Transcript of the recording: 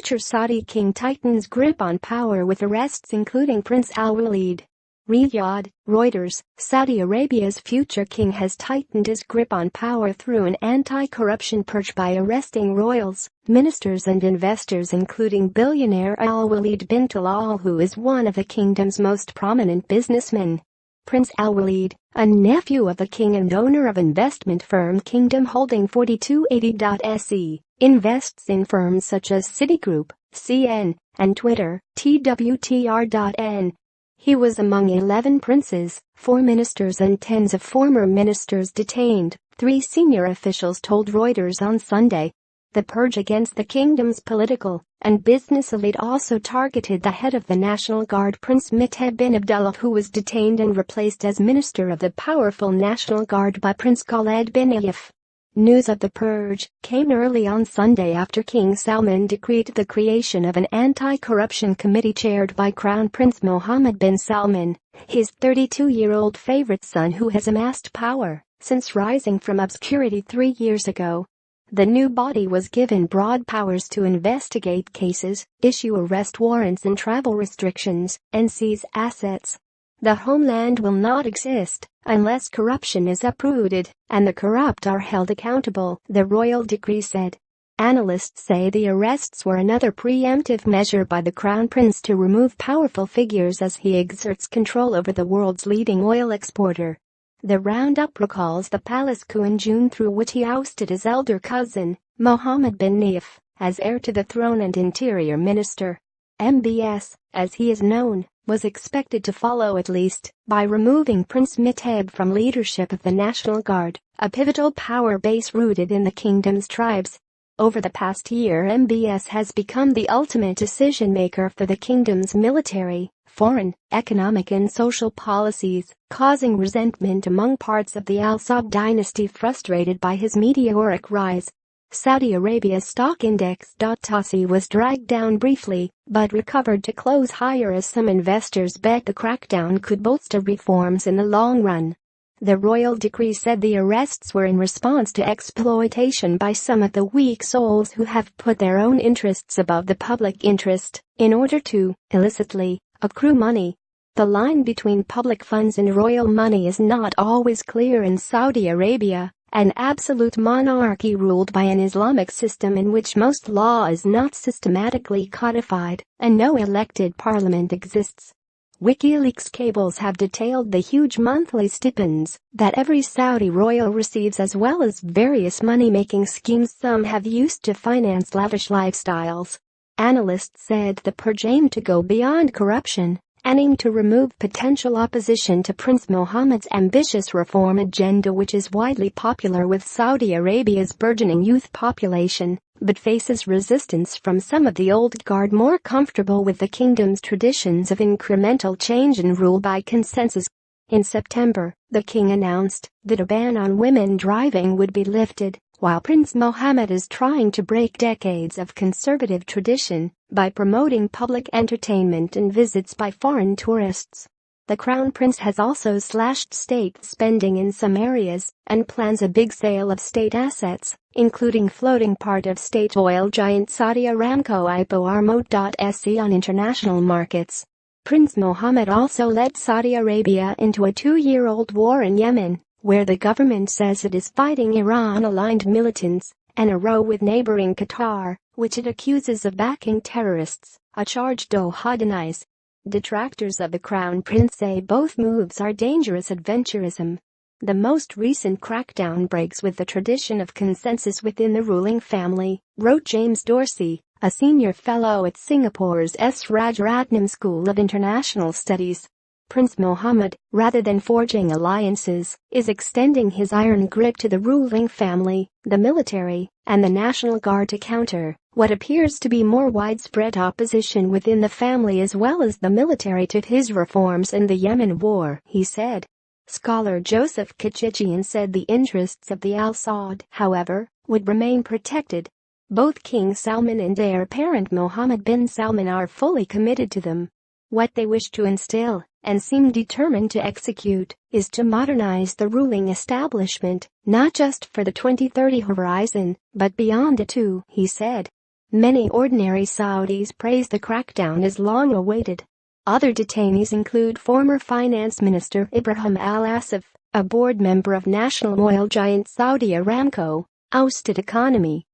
future Saudi king tightens grip on power with arrests including Prince Alwaleed. Riyadh, Reuters. Saudi Arabia's future king has tightened his grip on power through an anti-corruption purge by arresting royals, ministers and investors including billionaire Alwaleed bin Talal, who is one of the kingdom's most prominent businessmen. Prince Alwaleed, a nephew of the king and owner of investment firm Kingdom Holding 4280.se, invests in firms such as Citigroup, CN, and Twitter, TWTR.N. He was among 11 princes, 4 ministers and tens of former ministers detained, 3 senior officials told Reuters on Sunday. The purge against the kingdom's political and business elite also targeted the head of the National Guard, Prince Miteb bin Abdullah, who was detained and replaced as Minister of the powerful National Guard by Prince Khaled bin Nayef. News of the purge came early on Sunday after King Salman decreed the creation of an anti-corruption committee chaired by Crown Prince Mohammed bin Salman, his 32-year-old favorite son, who has amassed power since rising from obscurity 3 years ago. The new body was given broad powers to investigate cases, issue arrest warrants and travel restrictions, and seize assets. The homeland will not exist unless corruption is uprooted and the corrupt are held accountable, the royal decree said. Analysts say the arrests were another preemptive measure by the Crown Prince to remove powerful figures as he exerts control over the world's leading oil exporter. The roundup recalls the palace coup in June through which he ousted his elder cousin, Mohammed bin Nayef, as heir to the throne and interior minister. MBS, as he is known, was expected to follow at least by removing Prince Miteb from leadership of the National Guard, a pivotal power base rooted in the kingdom's tribes. Over the past year, MBS has become the ultimate decision-maker for the kingdom's military, foreign, economic and social policies, causing resentment among parts of the Al Saud dynasty frustrated by his meteoric rise. Saudi Arabia's stock index (TASI) was dragged down briefly, but recovered to close higher as some investors bet the crackdown could bolster reforms in the long run. The royal decree said the arrests were in response to exploitation by some of the weak souls who have put their own interests above the public interest in order to, illicitly, accrue money. The line between public funds and royal money is not always clear in Saudi Arabia, an absolute monarchy ruled by an Islamic system in which most law is not systematically codified and no elected parliament exists. WikiLeaks cables have detailed the huge monthly stipends that every Saudi royal receives, as well as various money-making schemes some have used to finance lavish lifestyles. Analysts said the purge aimed to go beyond corruption and aimed to remove potential opposition to Prince Mohammed's ambitious reform agenda, which is widely popular with Saudi Arabia's burgeoning youth population, but faces resistance from some of the old guard more comfortable with the kingdom's traditions of incremental change and rule by consensus. In September, the king announced that a ban on women driving would be lifted, while Prince Mohammed is trying to break decades of conservative tradition by promoting public entertainment and visits by foreign tourists. The Crown Prince has also slashed state spending in some areas and plans a big sale of state assets, including floating part of state oil giant Saudi Aramco IPO on international markets. Prince Mohammed also led Saudi Arabia into a 2-year-old war in Yemen, where the government says it is fighting Iran-aligned militants, and a row with neighboring Qatar, which it accuses of backing terrorists, a charge Doha denies. Detractors of the Crown Prince say both moves are dangerous adventurism. The most recent crackdown breaks with the tradition of consensus within the ruling family, wrote James Dorsey, a senior fellow at Singapore's S. Rajaratnam School of International Studies. Prince Mohammed, rather than forging alliances, is extending his iron grip to the ruling family, the military, and the National Guard to counter what appears to be more widespread opposition within the family as well as the military to his reforms in the Yemen war, he said. Scholar Joseph Kachichian said the interests of the Al Saud, however, would remain protected. Both King Salman and heir apparent Mohammed bin Salman are fully committed to them. What they wish to instill, and seem determined to execute, is to modernize the ruling establishment, not just for the 2030 horizon, but beyond it too, he said. Many ordinary Saudis praise the crackdown as long awaited. Other detainees include former Finance Minister Ibrahim Al-Asaf, a board member of national oil giant Saudi Aramco, ousted economy